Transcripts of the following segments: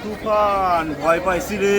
তুফান ভয় পাইছি রে।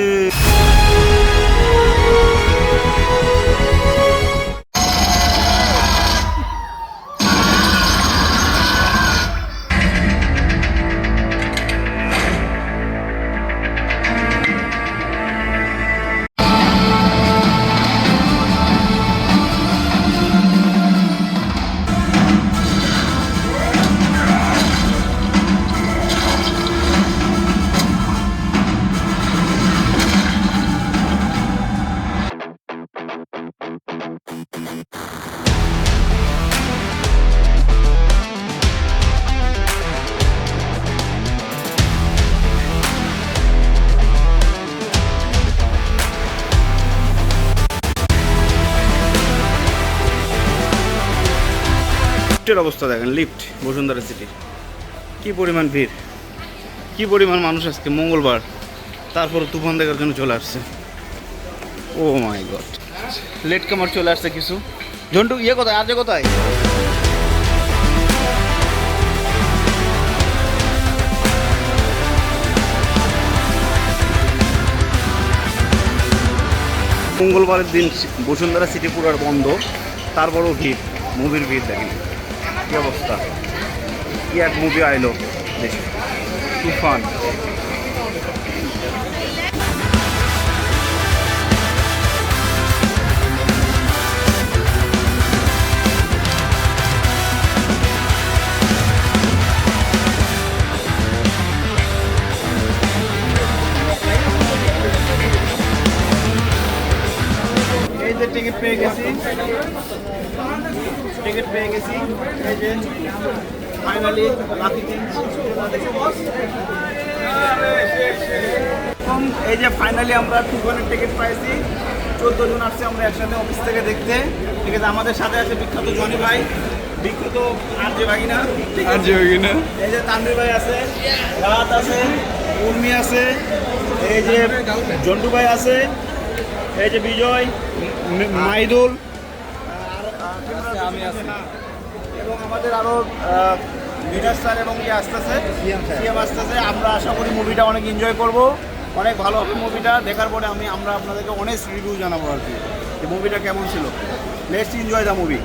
লিফটের অবস্থা দেখেন, লিফট বসুন্ধরা সিটি, কি পরিমাণ ভিড়, কি পরিমাণ মানুষ আজকে মঙ্গলবার, তারপর তুফান দেখার জন্য চলে আসছে। ও মাই গড, লেট কামার চলে আসছে কিছু। ঝন্টু ইয়ে কোথায়, আজকে কোথায়? মঙ্গলবারের দিন বসুন্ধরা সিটি পুরো বন্ধ, তারপরও ভিড়, মুভির ভিড় দেখেন কি অবস্থা। কি এক মুভি আইলো দেশে, তুফান। এই যে টিকিট পেয়ে গেছি, টিকিট পেয়ে গেছি। এই যে ফাইনালি লাকি থিংস, এই যে ফাইনালি আমরা তুফানের টিকিট পাইছি। 14 জন আসছে আমরা একসাথে অফিস থেকে দেখতে। ঠিক আছে, আমাদের সাথে আছে বিখ্যাত জনি ভাই, বিখ্যাত আরজে ভাগিনা, এই যে তানভীর ভাই আছে, রাত আছে, উর্মি আছে, এই যে জন্টু ভাই আছে, এই যে বিজয়, মাইদুল, আমি আছি, এবং আমাদের আরও বিরাজ স্যার এবং ইয়ে আসতেছে, সিএম আসতেছে। আমরা আশা করি মুভিটা অনেক এনজয় করব, অনেক ভালো হবে মুভিটা। দেখার পরে আমরা আপনাদেরকে অনেক রিভিউ জানাবো আর কি, যে মুভিটা কেমন ছিল। Let's enjoy the movie.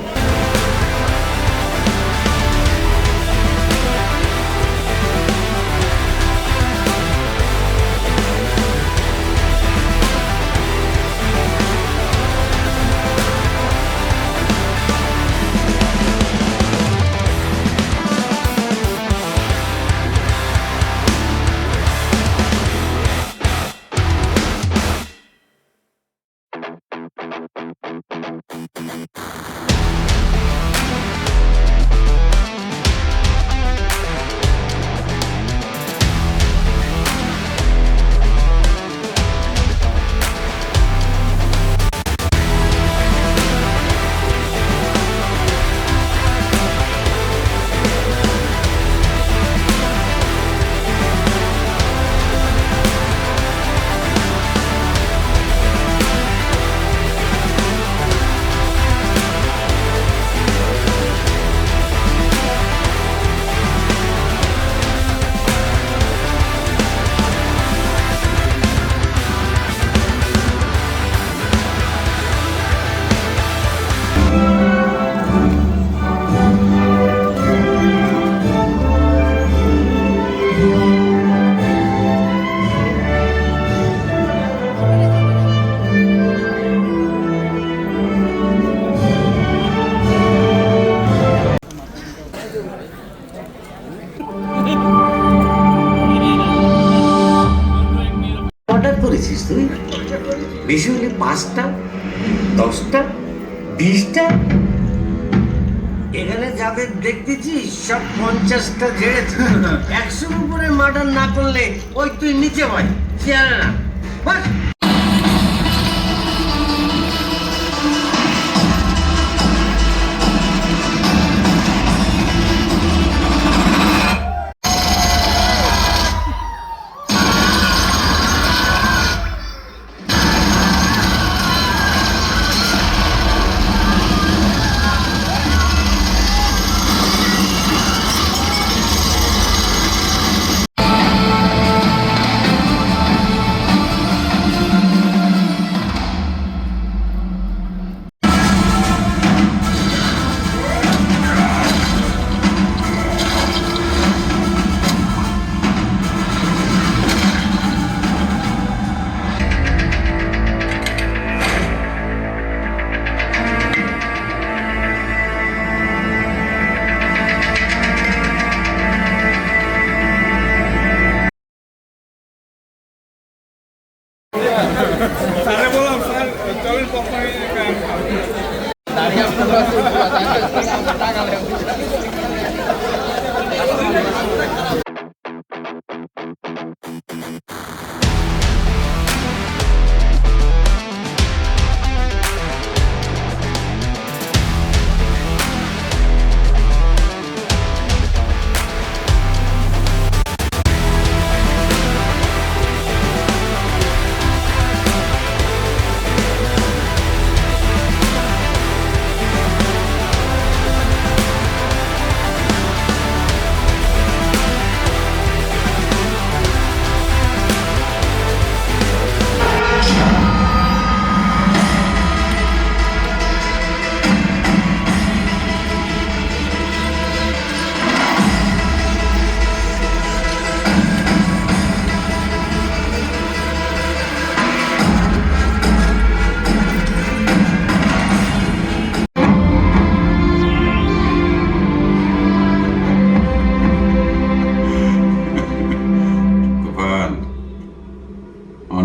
Order করেছিস তুই? বেশি হলে 5টা, 10টা, 20টা। এখানে যাদের দেখতেছিস সব 50টা ঝেড়েছে। 100-র উপরে মার্ডার না করলে ওই তুই নিচে ভাই চেয়ারে না।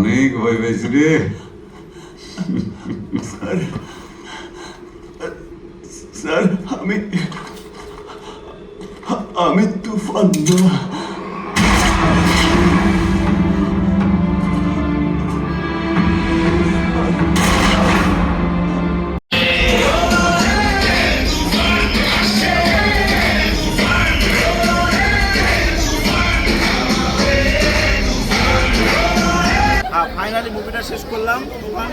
অনেক ভয় পেয়েছি রে। স্যার আমি তুফান না। হ্যাঁ, ফাইনালি মুভিটা শেষ করলাম। তুফান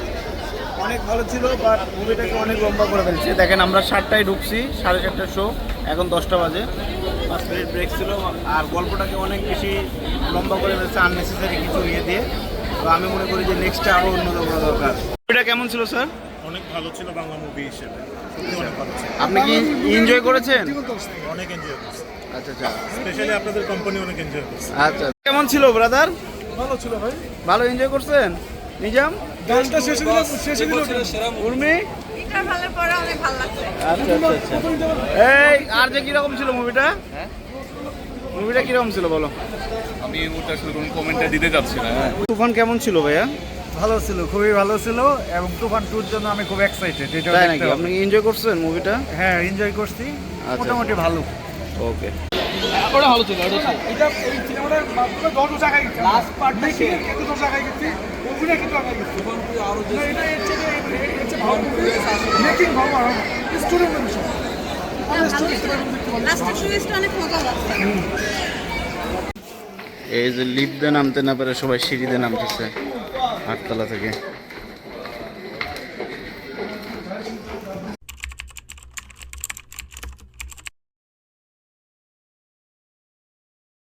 অনেক ভালো ছিল, বাট মুভিটাকে অনেক লম্বা করে ফেলছে। দেখেন আমরা 7টায় ঢুকছি, 4:30 শো, এখন 10টা বাজে, 5 মিনিট ব্রেক ছিল। আর গল্পটাকে অনেক বেশি লম্বা করে ফেলছে আননেসেসারি কিছু ইয়ে দিয়ে। তো আমি মনে করি যে নেক্সটটা আরও উন্নত করা দরকার। মুভিটা কেমন ছিল স্যার? অনেক ভালো ছিল বাংলা মুভি হিসেবে, সত্যি অনেক ভালো ছিল। আপনি কি এনজয় করেছেন? অনেক এনজয় করছি, আচ্ছা আচ্ছা স্পেশালি আপনাদের কোম্পানি অনেক এনজয় করছে। আচ্ছা, কেমন ছিল ব্রাদার? ভালো ছিল ভাই। ভালো এনজয় করছেন? নিজাম, গানটা শেষে দিল উর্মি? এটা ভালো পরে অনেক ভালো লাগছে। আচ্ছা আচ্ছা আচ্ছা। এই আর যে কিরকম ছিল মুভিটা? মুভিটা কিরকম ছিল বলো? আমি এই মুহূর্তে আসলে কোনো কমেন্টটা দিতে যাচ্ছি না। তুফান কেমন ছিল ভাইয়া? ভালো ছিল, খুবই ভালো ছিল, এবং তুফান টুর জন্য আমি খুব এক্সাইটেড। এটা তাই নাকি? আপনি এনজয় করছেন মুভিটা? হ্যাঁ, এনজয় করছি, আচ্ছা। মোটামুটি ভালো। ওকে। এটা এই সিনেমাটার মাধ্যমে 10 জায়গায় গেছে, লাস্ট পার্টটা কিন্তু 10 জায়গায় গেছে, অভিনয় কিন্তু আগে গেছে। না, এটা এর চেয়ে ভালো মেকিং ভালো আর স্টোরির বিষয়। লাস্টের টুইস্ট অনেক মজা লাগছে। এই যে লিফটে নামতে না পারে সবাই সিঁড়িতে নামতেছে 8 তলা থেকে।